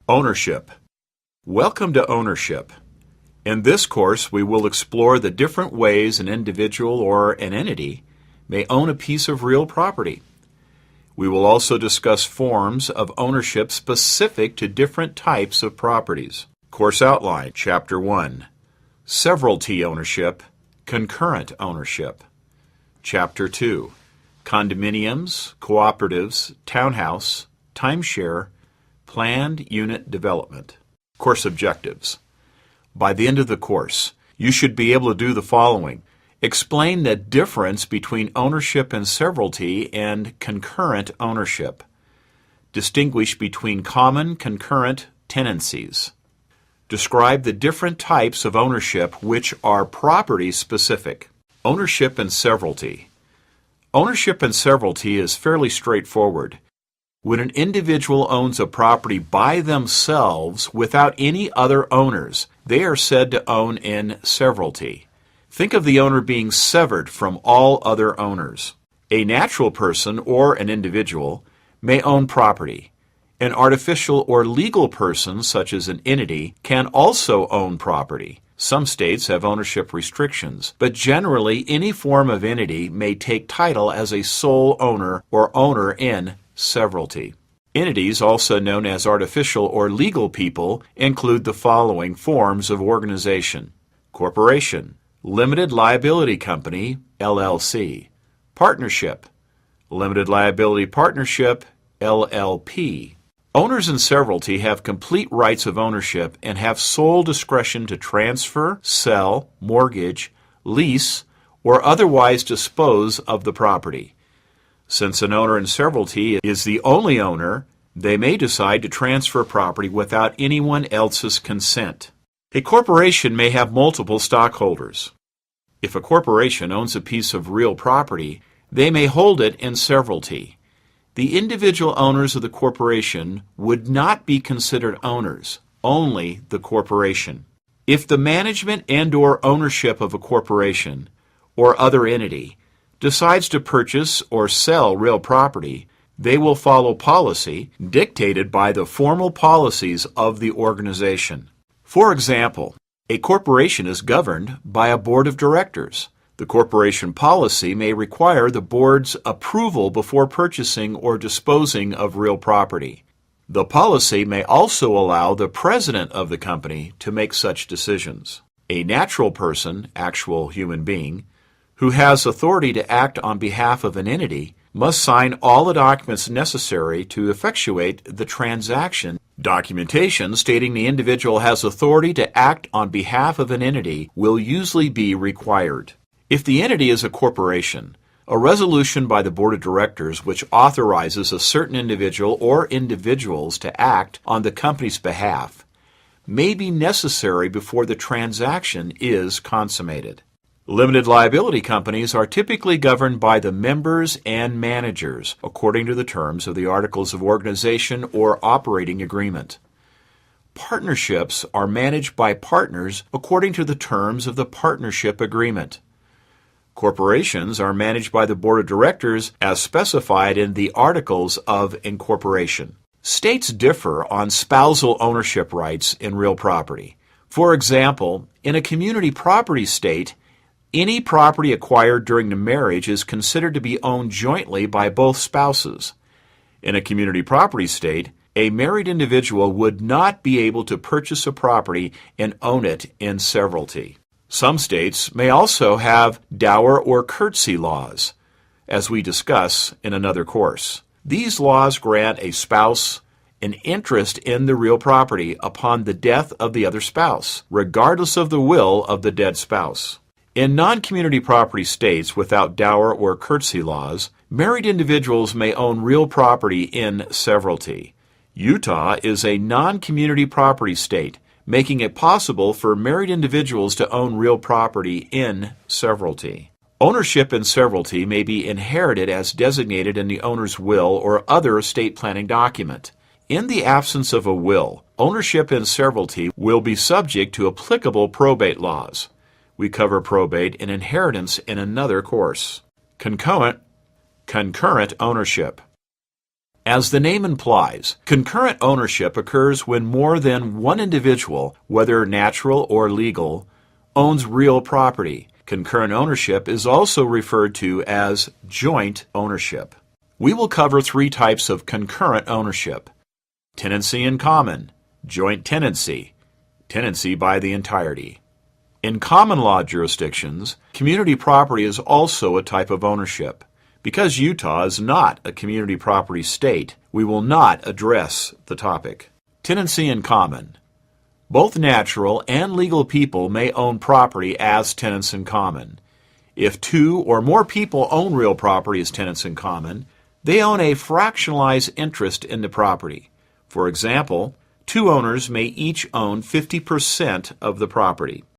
Ownership. Welcome to Ownership. In this course, we will explore the different ways an individual or an entity may own a piece of real property. We will also discuss forms of ownership specific to different types of properties. Course outline, Chapter 1, Severalty Ownership, Concurrent Ownership. Chapter 2, Condominiums, Cooperatives, Townhouse, Timeshare, Planned Unit Development. Course objectives. By the end of the course, you should be able to do the following. Explain the difference between ownership and severalty and concurrent ownership. Distinguish between common concurrent tenancies. Describe the different types of ownership which are property specific. Ownership and severalty. Ownership and severalty is fairly straightforward. When an individual owns a property by themselves without any other owners, they are said to own in severalty. Think of the owner being severed from all other owners. A natural person or an individual may own property. An artificial or legal person, such as an entity, can also own property. Some states have ownership restrictions, but generally any form of entity may take title as a sole owner or owner in severalty. Entities, also known as artificial or legal people, include the following forms of organization: corporation, limited liability company, LLC, partnership, limited liability partnership, LLP. Owners in severalty have complete rights of ownership and have sole discretion to transfer, sell, mortgage, lease, or otherwise dispose of the property. Since an owner in severalty is the only owner, they may decide to transfer property without anyone else's consent. A corporation may have multiple stockholders. If a corporation owns a piece of real property, they may hold it in severalty. The individual owners of the corporation would not be considered owners, only the corporation. If the management and/or ownership of a corporation or other entity decides to purchase or sell real property, they will follow policy dictated by the formal policies of the organization. For example, a corporation is governed by a board of directors. The corporation policy may require the board's approval before purchasing or disposing of real property. The policy may also allow the president of the company to make such decisions. A natural person, actual human being, who has authority to act on behalf of an entity must sign all the documents necessary to effectuate the transaction. Documentation stating the individual has authority to act on behalf of an entity will usually be required. If the entity is a corporation, a resolution by the board of directors which authorizes a certain individual or individuals to act on the company's behalf may be necessary before the transaction is consummated. Limited liability companies are typically governed by the members and managers according to the terms of the Articles of Organization or Operating Agreement. Partnerships are managed by partners according to the terms of the partnership agreement. Corporations are managed by the board of directors as specified in the Articles of Incorporation. States differ on spousal ownership rights in real property. For example, in a community property state, any property acquired during the marriage is considered to be owned jointly by both spouses. In a community property state, a married individual would not be able to purchase a property and own it in severalty. Some states may also have dower or curtesy laws, as we discuss in another course. These laws grant a spouse an interest in the real property upon the death of the other spouse, regardless of the will of the dead spouse. In non-community property states without dower or curtesy laws, married individuals may own real property in severalty. Utah is a non-community property state, making it possible for married individuals to own real property in severalty. Ownership in severalty may be inherited as designated in the owner's will or other estate planning document. In the absence of a will, ownership in severalty will be subject to applicable probate laws. We cover probate and inheritance in another course. Concurrent ownership. As the name implies, concurrent ownership occurs when more than one individual, whether natural or legal, owns real property. Concurrent ownership is also referred to as joint ownership. We will cover three types of concurrent ownership: tenancy in common, joint tenancy, tenancy by the entirety. In common law jurisdictions, community property is also a type of ownership. Because Utah is not a community property state, we will not address the topic. Tenancy in common. Both natural and legal people may own property as tenants in common. If two or more people own real property as tenants in common, they own a fractionalized interest in the property. For example, two owners may each own 50% of the property.